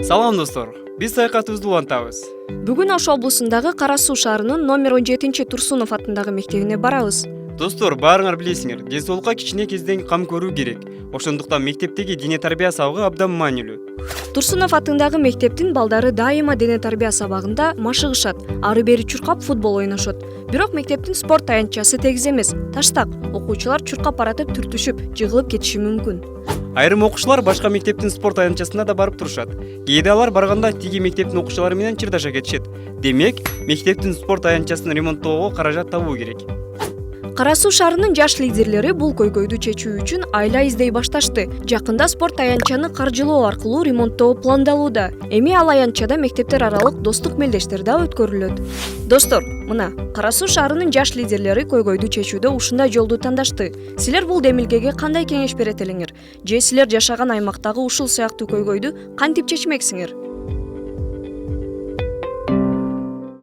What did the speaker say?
Салам достор, биз саякатыбызды улантабыз. Бүгүн Ош облусундагы Кара Суу шаарынын номер 17 Турсунов атындагы мектебине барабыз. Достор, баарыңар билесиңер, ден соолукка кичине кезден кам көрүү керек. Ошондуктан мектептеги дене тарбия сабагы абдан маанилүү. Турсунов атындагы мектептин балдары дайыма дене тарбия сабагында машыгышат, ары бери чуркап футбол ойношот. Бирок мектептин спорт таянтчасы тегиз эмес, таштак. Окуучулар чуркап баратып түртүшүп, жыгылып кетиши мүмкүн. Айрым окуучулар башка мектептин спорт таянтчасына да барып турушат. Кээде алар барганда тиги мектептин окуучулары менен чырдаша кетишет. Демек, мектептин спорт таянтчасын ремонттоого каражат табуу керек. Кара Суу шаарынын жаш лидерлери бул көйгөйдү чечүү үчүн айла издей башташты. Жакында спорт аянтчаны каржылоо аркылуу ремонттоо пландалууда. Эми ал аянтчада мектептер аралык достук мелдештер да өткөрүлөт. Достор, мына Кара Суу шаарынын жаш лидерлери көйгөйдү чечүүдө ушундай жолду тандашты. Силер бул демилгеге кандай кеңеш берет элеңер? Же силер жашаган аймактагы ушул сыяктуу көйгөйдү кантип чечмексиңер?